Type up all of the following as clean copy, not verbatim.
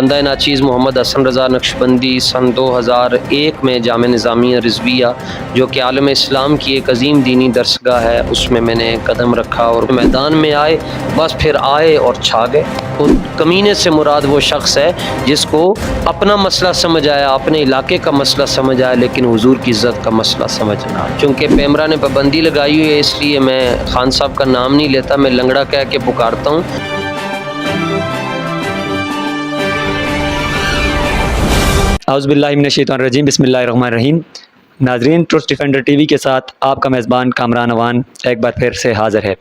بندہ ناچیز محمد حسن رضا نقشبندی سن 2001 میں جامعہ نظامیہ رضویہ جو کہ عالم اسلام کی ایک عظیم دینی درسگاہ ہے، اس میں نے قدم رکھا اور میدان میں آئے، بس پھر آئے اور چھا گئے۔ ان کمینے سے مراد وہ شخص ہے جس کو اپنا مسئلہ سمجھ آیا، اپنے علاقے کا مسئلہ سمجھ آیا، لیکن حضور کی عزت کا مسئلہ سمجھ نہ آیا۔ چونکہ پیمرا نے پابندی لگائی ہوئی ہے، اس لیے میں خان صاحب کا نام نہیں لیتا، میں لنگڑا کہہ کے پکارتا ہوں۔ اعوذ باللہ من الشیطان الرجیم، بسم اللہ الرحمن الرحیم۔ ناظرین، ٹروتھ ڈیفینڈر ٹی وی کے ساتھ آپ کا میزبان کامران اوان ایک بار پھر سے حاضر ہے۔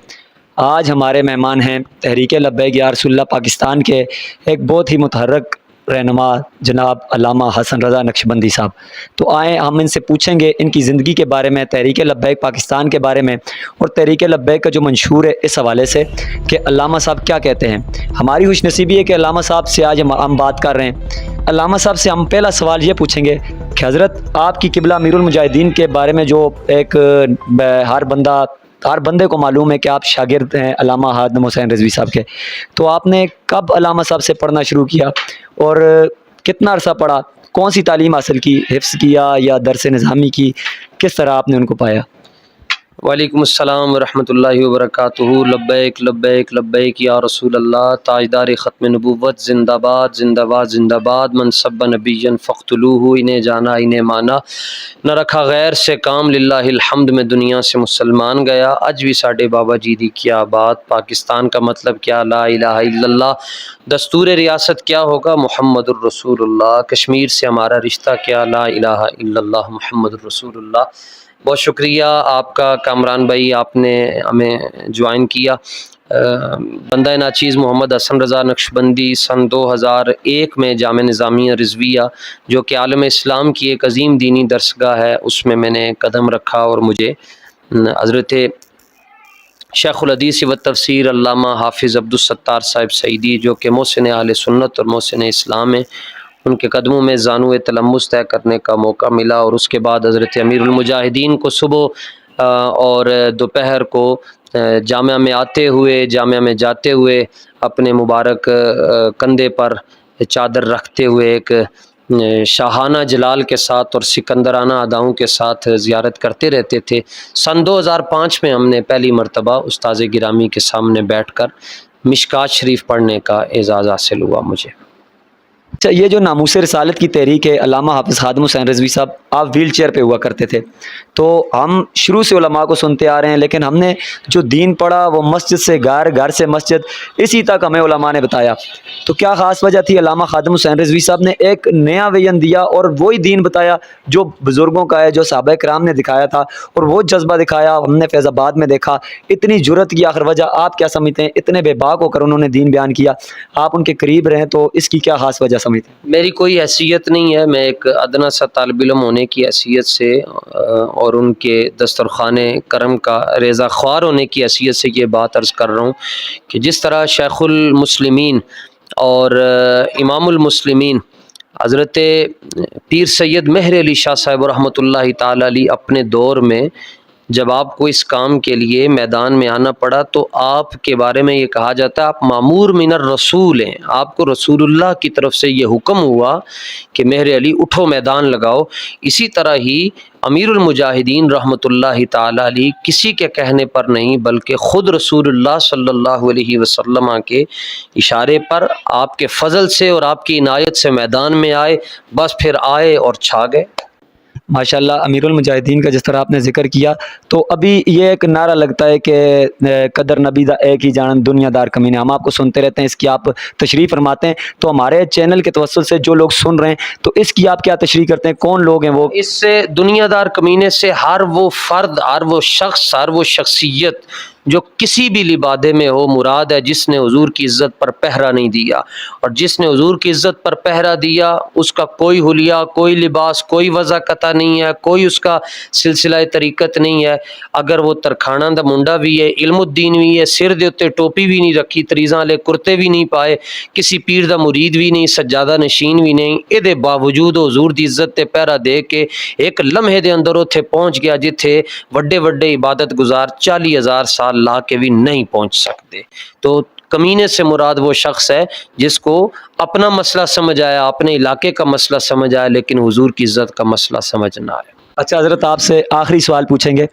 آج ہمارے مہمان ہیں تحریک لبیک یا رسول اللہ پاکستان کے ایک بہت ہی متحرک رہنما جناب علامہ حسن رضا نقشبندی صاحب۔ تو آئیں ہم ان سے پوچھیں گے ان کی زندگی کے بارے میں، تحریک لبیک پاکستان کے بارے میں، اور تحریک لبیک کا جو منشور ہے اس حوالے سے کہ علامہ صاحب کیا کہتے ہیں۔ ہماری خوش نصیبی ہے کہ علامہ صاحب سے آج ہم بات کر رہے ہیں۔ علامہ صاحب سے ہم پہلا سوال یہ پوچھیں گے کہ حضرت آپ کی قبلہ امیر المجاہدین کے بارے میں جو ایک ہر بندے کو معلوم ہے کہ آپ شاگرد ہیں علامہ ہادم حسین رضوی صاحب کے، تو آپ نے کب علامہ صاحب سے پڑھنا شروع کیا اور کتنا عرصہ پڑھا؟ کون سی تعلیم حاصل کی؟ حفظ کیا یا درس نظامی کی؟ کس طرح آپ نے ان کو پایا؟ وعلیکم السلام ورحمۃ اللہ وبرکاتہ۔ لبیک لبیک لبیک یا رسول اللہ، تاجدار ختم نبوت، زندہ باد زندہ باد زندہ باد، من سب نبیا فاقتلوہ، انہیں جانا انہیں مانا، نہ رکھا غیر سے کام، للہ الحمد میں دنیا سے مسلمان گیا۔ اج بھی ساڈے بابا جی دی کیا بات، پاکستان کا مطلب کیا، لا الہ الا اللہ، دستور ریاست کیا ہوگا، محمد الرسول اللہ، کشمیر سے ہمارا رشتہ کیا، لا الہ الا اللہ محمد الرسول اللہ۔ بہت شکریہ آپ کا کامران بھائی، آپ نے ہمیں جوائن کیا۔ بندہ ناچیز محمد حسن رضا نقشبندی سن 2001 میں جامعہ نظامیہ رضویہ جو کہ عالم اسلام کی ایک عظیم دینی درسگاہ ہے، اس میں نے قدم رکھا اور مجھے حضرت شیخ الحدیث و تفسیر علامہ حافظ عبدالستار صاحب سعیدی جو کہ محسن اہل سنت اور محسن اسلام ہیں، ان کے قدموں میں زانو تلمس طے کرنے کا موقع ملا، اور اس کے بعد حضرت امیر المجاہدین کو صبح اور دوپہر کو جامعہ میں آتے ہوئے، جامعہ میں جاتے ہوئے، اپنے مبارک کندھے پر چادر رکھتے ہوئے ایک شاہانہ جلال کے ساتھ اور سکندرانہ اداؤں کے ساتھ زیارت کرتے رہتے تھے۔ سن 2005 میں ہم نے پہلی مرتبہ استاذ گرامی کے سامنے بیٹھ کر مشکات شریف پڑھنے کا اعزاز حاصل ہوا مجھے۔ اچھا، یہ جو ناموس رسالت کی تحریک ہے، علامہ حافظ خادم حسین رضوی صاحب آپ ویل چیئر پہ ہوا کرتے تھے، تو ہم شروع سے علماء کو سنتے آ رہے ہیں، لیکن ہم نے جو دین پڑھا وہ مسجد سے گھر، گھر سے مسجد، اسی تک ہمیں علماء نے بتایا۔ تو کیا خاص وجہ تھی علامہ خادم حسین رضوی صاحب نے ایک نیا ویژن دیا اور وہی دین بتایا جو بزرگوں کا ہے، جو صحابہ کرام نے دکھایا تھا، اور وہ جذبہ دکھایا ہم نے فیض آباد میں دیکھا؟ اتنی جرت کی آخر وجہ آپ کیا سمجھتے ہیں؟ اتنے بے باک ہو کر انہوں نے دین بیان کیا، آپ ان کے قریب رہیں، تو اس کی کیا خاص وجہ سمجھتے ہیں؟ میری کوئی حیثیت نہیں ہے، میں ایک ادنا سا طالب علم ہونے کی حیثیت سے اور ان کے دسترخوان کرم کا ریزہ خوار ہونے کی حیثیت سے یہ بات عرض کر رہا ہوں کہ جس طرح شیخ المسلمین اور امام المسلمین حضرت پیر سید مہر علی شاہ صاحب رحمۃ اللہ تعالی علیہ اپنے دور میں جب آپ کو اس کام کے لیے میدان میں آنا پڑا تو آپ کے بارے میں یہ کہا جاتا ہے آپ مامور من الرسول ہیں، آپ کو رسول اللہ کی طرف سے یہ حکم ہوا کہ مہر علی اٹھو میدان لگاؤ۔ اسی طرح ہی امیر المجاہدین رحمۃ اللہ تعالی علیہ کسی کے کہنے پر نہیں بلکہ خود رسول اللہ صلی اللہ علیہ وسلم کے اشارے پر آپ کے فضل سے اور آپ کی عنایت سے میدان میں آئے، بس پھر آئے اور چھا گئے۔ ماشاءاللہ، امیر المجاہدین کا جس طرح آپ نے ذکر کیا، تو ابھی یہ ایک نعرہ لگتا ہے کہ قدر نبی دا ایک ہی جانن دنیا دار کمینے، ہم آپ کو سنتے رہتے ہیں، اس کی آپ تشریح فرماتے ہیں، تو ہمارے چینل کے توسط سے جو لوگ سن رہے ہیں تو اس کی آپ کیا تشریح کرتے ہیں؟ کون لوگ ہیں وہ؟ اس سے دنیا دار کمینے سے ہر وہ فرد، ہر وہ شخص، ہر وہ شخصیت جو کسی بھی لبادے میں ہو مراد ہے جس نے حضور کی عزت پر پہرا نہیں دیا، اور جس نے حضور کی عزت پر پہرا دیا اس کا کوئی حلیہ، کوئی لباس، کوئی وضاقتہ نہیں ہے، کوئی اس کا سلسلہ طریقت نہیں ہے۔ اگر وہ ترکھانہ دا منڈا بھی ہے، علم الدین بھی ہے، سر دے اتے ٹوپی بھی نہیں رکھی، تریزاں لے کرتے بھی نہیں پائے، کسی پیر دا مرید بھی نہیں، سجادہ نشین بھی نہیں، اے دے باوجود حضور دی عزت تے پہرا دے کے ایک لمحے دے اندر اتھے پہنچ گیا جتھے وڈے وڈے عبادت گزار 40,000 سال لا کے بھی نہیں پہنچ سکتے۔ تو کمینے سے مراد وہ شخص ہے جس کو اپنا مسئلہ سمجھ آیا، اپنے علاقے کا مسئلہ سمجھ آیا، لیکن حضور کی عزت کا مسئلہ سمجھ نہ آیا۔ اچھا حضرت، آپ سے آخری سوال پوچھیں گے،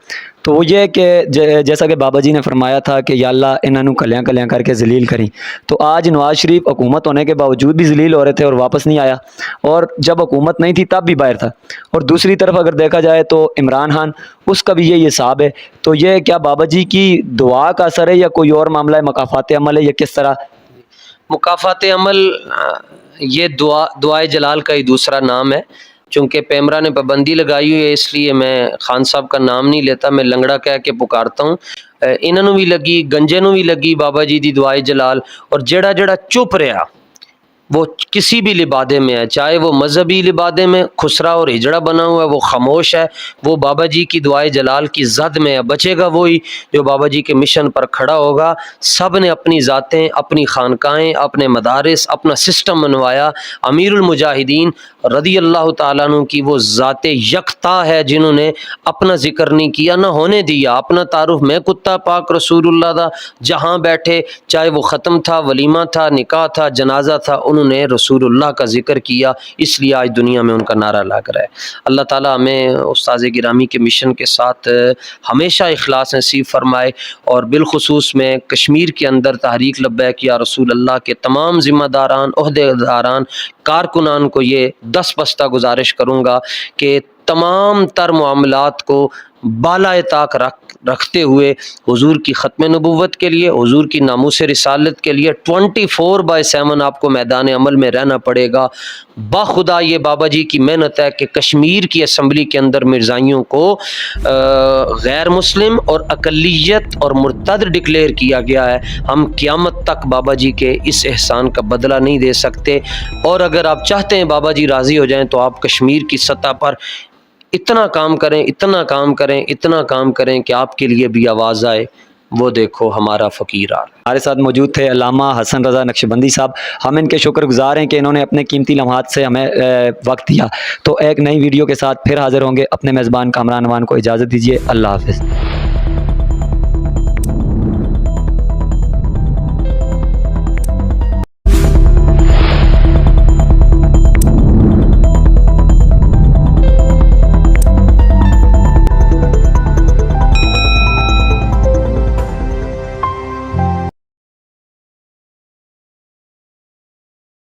تو وہ یہ کہ جیسا کہ بابا جی نے فرمایا تھا کہ یا اللہ انہوں کلیاں کلیاں کر کے ذلیل کریں، تو آج نواز شریف حکومت ہونے کے باوجود بھی ذلیل ہو رہے تھے اور واپس نہیں آیا، اور جب حکومت نہیں تھی تب بھی باہر تھا، اور دوسری طرف اگر دیکھا جائے تو عمران خان، اس کا بھی یہی حساب ہے، تو یہ کیا بابا جی کی دعا کا اثر ہے یا کوئی اور معاملہ ہے، مکافات عمل ہے، یا کس طرح؟ مکافات عمل یہ دعائے جلال کا ہی دوسرا نام ہے، چونکہ پیمرا نے پابندی لگائی ہوئی ہے اس لیے میں خان صاحب کا نام نہیں لیتا، میں لنگڑا کہہ کے پکارتا ہوں۔ انہوں بھی لگی، گنجے نو بھی لگی بابا جی دی دعائے جلال، اور جڑا چپ رہا وہ کسی بھی لبادے میں ہے، چاہے وہ مذہبی لبادے میں خسرا اور ہجڑا بنا ہوا ہے، وہ خاموش ہے، وہ بابا جی کی دعائے جلال کی زد میں ہے، بچے گا وہی جو بابا جی کے مشن پر کھڑا ہوگا۔ سب نے اپنی ذاتیں، اپنی خانقاہیں، اپنے مدارس، اپنا سسٹم بنوایا۔ امیر المجاہدین رضی اللہ تعالیٰ عنہ کی وہ ذات یکتا ہے جنہوں نے اپنا ذکر نہیں کیا، نہ ہونے دیا اپنا تعارف، میں کتا پاک رسول اللہ دا، جہاں بیٹھے چاہے وہ ختم تھا، ولیمہ تھا، نکاح تھا، جنازہ تھا، انہوں نے رسول اللہ کا ذکر کیا، اس لیے آج دنیا میں ان کا نعرہ لگ رہا ہے۔ اللہ تعالیٰ ہمیں استاذ گرامی کے مشن کے ساتھ ہمیشہ اخلاص نصیب فرمائے، اور بالخصوص میں کشمیر کے اندر تحریک لبیک یا رسول اللہ کے تمام ذمہ داران، عہدے داران، کارکنان کو یہ دس بستہ گزارش کروں گا کہ تمام تر معاملات کو بالائے طاق رکھتے ہوئے حضور کی ختم نبوت کے لیے، حضور کی ناموس رسالت کے لیے 24/7 آپ کو میدان عمل میں رہنا پڑے گا۔ باخدا یہ بابا جی کی محنت ہے کہ کشمیر کی اسمبلی کے اندر مرزائیوں کو غیر مسلم اور اقلیت اور مرتد ڈکلیئر کیا گیا ہے۔ ہم قیامت تک بابا جی کے اس احسان کا بدلہ نہیں دے سکتے، اور اگر آپ چاہتے ہیں بابا جی راضی ہو جائیں تو آپ کشمیر کی سطح پر اتنا کام کریں، اتنا کام کریں، اتنا کام کریں کہ آپ کے لیے بھی آواز آئے، وہ دیکھو ہمارا فقیر آ رہا ہے۔ ہمارے ساتھ موجود تھے علامہ حسن رضا نقشبندی صاحب، ہم ان کے شکر گزار ہیں کہ انہوں نے اپنے قیمتی لمحات سے ہمیں وقت دیا۔ تو ایک نئی ویڈیو کے ساتھ پھر حاضر ہوں گے، اپنے میزبان کامران نوان کو اجازت دیجیے، اللہ حافظ۔